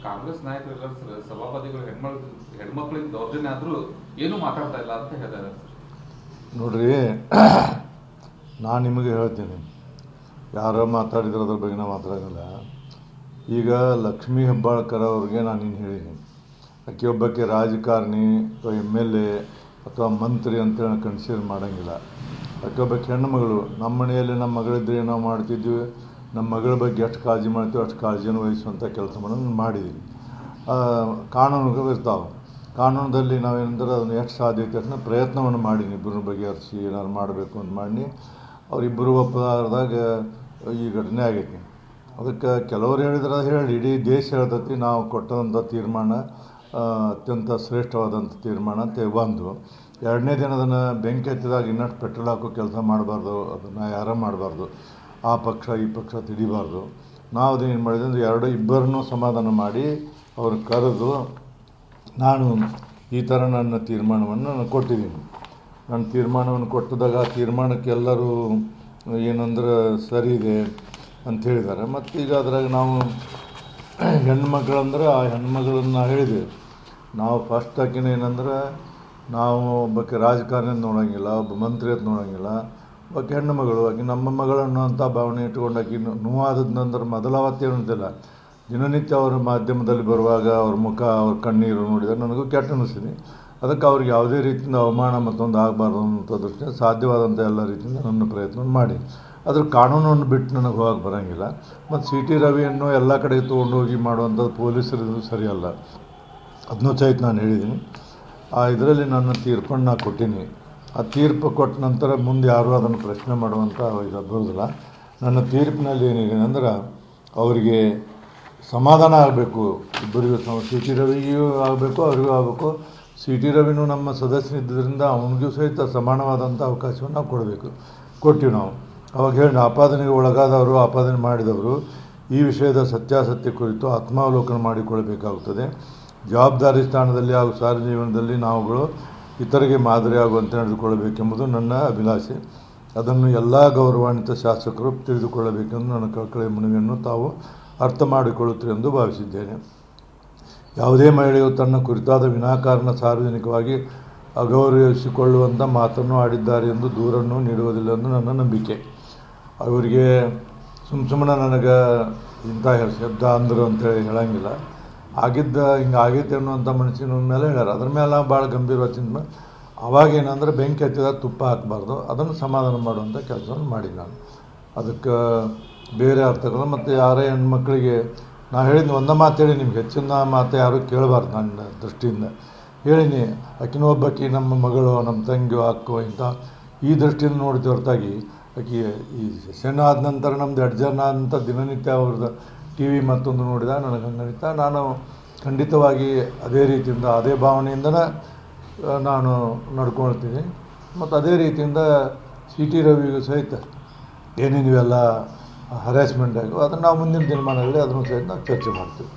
ಕಾಂಗ್ರೆಸ್ ನಾಯಕರು ಎಲ್ಲ ಸರ್ ಸಭಾಪತಿಗಳು ಹೆಣ್ಮಕ್ಳಿಗೆ ದೌರ್ಜನ್ಯ ಆದರೂ ಏನೂ ಮಾತಾಡ್ತಾ ಇಲ್ಲ ಅಂತ ಹೇಳಿದ್ದಾರೆ ಸರ್. ನೋಡ್ರಿ, ನಾನು ನಿಮಗೆ ಹೇಳ್ತೀನಿ, ಯಾರೋ ಮಾತಾಡಿದ್ರೆ ಅದ್ರ ಬಗ್ಗೆ ನಾವು ಮಾತಾಡೋಲ್ಲ. ಈಗ ಲಕ್ಷ್ಮೀ ಹೆಬ್ಬಾಳ್ಕರ್ ಅವ್ರಿಗೆ ನಾನು ಇನ್ನು ಹೇಳಿದ್ದೀನಿ, ಆಕೆ ಒಬ್ಬಕ್ಕೆ ರಾಜಕಾರಣಿ ಅಥವಾ MLA ಅಥವಾ ಮಂತ್ರಿ ಅಂತೇಳಿ ಕನ್ಸಿಡರ್ ಮಾಡೋಂಗಿಲ್ಲ. ಆಕೆ ಒಬ್ಬಕ್ಕೆ ಹೆಣ್ಣು ಮಗಳು. ನಮ್ಮ ಮನೆಯಲ್ಲಿ ನಮ್ಮ ಮಗಳಿದ್ರೆ ನಾವು ಮಾಡ್ತಿದ್ವಿ, ನಮ್ಮ ಮಗಳ ಬಗ್ಗೆ ಎಷ್ಟು ಕಾಳಜಿ ಮಾಡ್ತೀವಿ ಅಷ್ಟು ಕಾಳಜಿಯನ್ನು ವಹಿಸುವಂಥ ಕೆಲಸವನ್ನು ಮಾಡಿದ್ದೀವಿ. ಕಾನೂನುಗಳು ಇರ್ತಾವೆ, ಕಾನೂನದಲ್ಲಿ ನಾವೇನಂದ್ರೆ ಅದನ್ನು ಎಷ್ಟು ಸಾಧ್ಯತೆ ಅಷ್ಟನ್ನ ಪ್ರಯತ್ನವನ್ನು ಮಾಡೀನಿ. ಇಬ್ಬರ ಬಗೆಹರಿಸಿ ಏನಾದ್ರು ಮಾಡಬೇಕು ಅಂತ ಮಾಡಿ ಅವರಿಬ್ಬರು ಒಪ್ಪದಾದಾಗ ಈ ಘಟನೆ ಆಗೈತಿ. ಅದಕ್ಕೆ ಕೆಲವರು ಹೇಳಿದ್ರೆ ಹೇಳಿ, ಇಡೀ ದೇಶ ಹೇಳ್ತೈತಿ ನಾವು ಕೊಟ್ಟಂಥ ತೀರ್ಮಾನ ಅತ್ಯಂತ ಶ್ರೇಷ್ಠವಾದಂಥ ತೀರ್ಮಾನ ಅಂತ ಒಂದು. ಎರಡನೇ ದಿನ ಅದನ್ನು ಬೆಂಕಿ ಹತ್ತಿದಾಗ ಇನ್ನಷ್ಟು ಪೆಟ್ರೋಲ್ ಹಾಕೋ ಕೆಲಸ ಮಾಡಬಾರ್ದು, ಅದನ್ನು ಯಾರೂ ಮಾಡಬಾರ್ದು. ಆ ಪಕ್ಷ ಈ ಪಕ್ಷ ತಿಡಿಬಾರ್ದು. ನಾವು ಅದೇನು ಮಾಡಿದೆ ಅಂದರೆ ಇಬ್ಬರನ್ನೂ ಸಮಾಧಾನ ಮಾಡಿ ಅವ್ರನ್ನ ಕರೆದು ನಾನು ಈ ಥರ ನನ್ನ ತೀರ್ಮಾನವನ್ನು ನಾನು ಕೊಟ್ಟಿದ್ದೀನಿ. ನನ್ನ ತೀರ್ಮಾನವನ್ನು ಕೊಟ್ಟಿದಾಗ ಆ ತೀರ್ಮಾನಕ್ಕೆ ಎಲ್ಲರೂ ಏನಂದ್ರೆ ಸರಿ ಇದೆ ಅಂತ ಹೇಳಿದ್ದಾರೆ. ಮತ್ತು ಈಗ ಅದ್ರಾಗ ನಾವು ಹೆಣ್ಮಕ್ಳಂದ್ರೆ ಆ ಹೆಣ್ಮಗಳನ್ನ ಹೇಳಿದೆ ನಾವು ಫಸ್ಟ್ ಆಕಿನ ಏನಂದ್ರೆ ನಾವು ಒಬ್ಬಕ್ಕೆ ರಾಜಕಾರಣಿ ನೋಡೋಂಗಿಲ್ಲ, ಒಬ್ಬ ಮಂತ್ರಿ ಅಂತ ನೋಡೋಂಗಿಲ್ಲ, ಒಬ್ಬಕ್ಕೆ ಹೆಣ್ಣು ಮಗಳು, ಆಕೆ ನಮ್ಮ ಮಗಳನ್ನು ಅಂತ ಭಾವನೆ ಇಟ್ಕೊಂಡು ಆಕೆ ನೋವಾದ ನಂತರ ಮೊದಲಾವತ್ತೇನಂತಿಲ್ಲ. ದಿನನಿತ್ಯ ಅವರ ಮಾಧ್ಯಮದಲ್ಲಿ ಬರುವಾಗ ಅವ್ರ ಮುಖ ಅವ್ರ ಕಣ್ಣೀರು ನೋಡಿದರೆ ನನಗೂ ಕೆಟ್ಟ ಅನ್ನಿಸ್ತೀನಿ. ಅದಕ್ಕೆ ಅವ್ರಿಗೆ ಯಾವುದೇ ರೀತಿಯಿಂದ ಅವಮಾನ ಮತ್ತೊಂದು ಆಗಬಾರ್ದು ಅನ್ನೋಂಥ ದೃಷ್ಟಿಯಿಂದ ಸಾಧ್ಯವಾದಂಥ ಎಲ್ಲ ರೀತಿಯಿಂದ ನನ್ನ ಪ್ರಯತ್ನ ಮಾಡಿ ಅದ್ರ ಕಾನೂನನ್ನು ಬಿಟ್ಟು ನನಗೆ ಹೋಗಕ್ಕೆ ಬರೋಂಗಿಲ್ಲ. ಮತ್ತು CT ರವಿಯನ್ನು ಎಲ್ಲ ಕಡೆಗೆ ತೊಗೊಂಡೋಗಿ ಮಾಡುವಂಥದ್ದು ಪೊಲೀಸರಿದು ಸರಿಯಲ್ಲ, ಅದನ್ನೂ ಸಹಿತ ನಾನು ಹೇಳಿದ್ದೀನಿ. ಇದರಲ್ಲಿ ನನ್ನ ತೀರ್ಪನ್ನು ನಾನು ಕೊಟ್ಟೀನಿ. ಆ ತೀರ್ಪು ಕೊಟ್ಟ ನಂತರ ಮುಂದೆ ಯಾರೂ ಅದನ್ನು ಪ್ರಶ್ನೆ ಮಾಡುವಂಥ ಇದು ಬರೋದಿಲ್ಲ. ನನ್ನ ತೀರ್ಪಿನಲ್ಲಿ ಏನಿದೆ ಅಂದ್ರೆ ಅವರಿಗೆ ಸಮಾಧಾನ ಆಗಬೇಕು, ಇಬ್ಬರಿಗೂ CT ರವಿಗೂ ಆಗಬೇಕು, ಅವರಿಗೂ ಆಗಬೇಕು. CT ರವಿನೂ ನಮ್ಮ ಸದಸ್ಯನಿದ್ದರಿಂದ ಅವನಿಗೂ ಸಹಿತ ಸಮಾನವಾದಂಥ ಅವಕಾಶವನ್ನು ನಾವು ಕೊಟ್ಟಿವಿ ನಾವು. ಅವಾಗ ಹೇಳಿ ಆಪಾದನೆಗೆ ಒಳಗಾದವರು, ಆಪಾದನೆ ಮಾಡಿದವರು ಈ ವಿಷಯದ ಸತ್ಯಾಸತ್ಯ ಕುರಿತು ಆತ್ಮಾವಲೋಕನ ಮಾಡಿಕೊಳ್ಳಬೇಕಾಗುತ್ತದೆ. ಜವಾಬ್ದಾರಿ ಸ್ಥಾನದಲ್ಲಿ ಹಾಗೂ ಸಾರ್ವಜನಿಕದಲ್ಲಿ ನಾವುಗಳು ಇತರಿಗೆ ಮಾದರಿಯಾಗುವಂತೆ ನಡೆದುಕೊಳ್ಳಬೇಕೆಂಬುದು ನನ್ನ ಅಭಿಲಾಷೆ. ಅದನ್ನು ಎಲ್ಲ ಗೌರವಾನ್ವಿತ ಶಾಸಕರು ತಿಳಿದುಕೊಳ್ಳಬೇಕೆಂದು ನನ್ನ ಕಳಕಳಿಯ ಮನವಿಯನ್ನು ತಾವು ಅರ್ಥ ಮಾಡಿಕೊಳ್ಳುತ್ತೀರಿ ಎಂದು ಭಾವಿಸಿದ್ದೇನೆ. ಯಾವುದೇ ಮಹಿಳೆಯು ತನ್ನ ಕುರಿತಾದ ವಿನಾಕಾರಣ ಸಾರ್ವಜನಿಕವಾಗಿ ಅಗೌರವಿಸಿಕೊಳ್ಳುವಂಥ ಮಾತನ್ನು ಆಡಿದ್ದಾರೆ ಎಂದು ದೂರನ್ನು ನೀಡುವುದಿಲ್ಲ ಎಂದು ನನ್ನ ನಂಬಿಕೆ. ಅವರಿಗೆ ಸುಮ್ಮನೆ ನನಗೆ ಇಂಥ ಶಬ್ದ ಅಂದರು ಅಂತೇಳಿ ಹೇಳೋಂಗಿಲ್ಲ. ಆಗಿದ್ದ ಹಿಂಗೆ ಆಗೈತೆ ಅನ್ನುವಂಥ ಮನಸ್ಸಿನ ಮೇಲೆ ಹೇಳ್ಯಾರ. ಅದ್ರ ಮೇಲೆ ಭಾಳ ಗಂಭೀರವಾಗಿ ಚಿಂತೆ ಅವಾಗೇನಂದ್ರೆ ಬೆಂಕಿ ಹತ್ತಿದಾಗ ತುಪ್ಪ ಹಾಕಬಾರ್ದು, ಅದನ್ನು ಸಮಾಧಾನ ಮಾಡುವಂಥ ಕೆಲಸವನ್ನು ಮಾಡಿ ನಾನು. ಅದಕ್ಕೆ ಬೇರೆ ಅರ್ಥಗಳು ಮತ್ತು ಯಾರೇ ಹೆಣ್ಮಕ್ಳಿಗೆ ನಾನು ಹೇಳಿದ್ನಿ ಒಂದೇ ಮಾತು ಹೇಳಿ, ನಿಮ್ಗೆ ಹೆಚ್ಚಿನ ಮಾತು ಯಾರೂ ಕೇಳಬಾರ್ದು. ನನ್ನ ದೃಷ್ಟಿಯಿಂದ ಹೇಳೀನಿ, ಆಕಿನ ಒಬ್ಬಾಕಿ ನಮ್ಮ ಮಗಳು, ನಮ್ಮ ತಂಗಿಯೋ ಅಕ್ಕೋ ಇಂಥ ಈ ದೃಷ್ಟಿಯಿಂದ ನೋಡ್ತೀವಿ ಹೊರತಾಗಿ ಆಕೆ ಈ ಸೆಷನ್ ಆದ ನಂತರ ನಮ್ಮದು ಅಡ್ಜರ್ನ್ ಆದಂಥ ದಿನನಿತ್ಯ ಅವ್ರದ್ದು TV ಮತ್ತೊಂದು ನೋಡಿದ ನನಗೆ ಹಂಗನಿತ ನಾನು ಖಂಡಿತವಾಗಿ ಅದೇ ರೀತಿಯಿಂದ ಅದೇ ಭಾವನೆಯಿಂದನೇ ನಾನು ನಡ್ಕೊಳ್ತೀನಿ. ಮತ್ತು ಅದೇ ರೀತಿಯಿಂದ CT ರವಿಗೂ ಸಹಿತ ಏನೇನು ಇವೆಲ್ಲ ಹರಾಸ್ಮೆಂಟ್ ಆಗೋ ಅದನ್ನು ನಾವು ಮುಂದಿನ ದಿನಮಾನಗಳಲ್ಲಿ ಅದನ್ನು ಸಹಿತ ನಾವು ಚರ್ಚೆ ಮಾಡ್ತೀವಿ.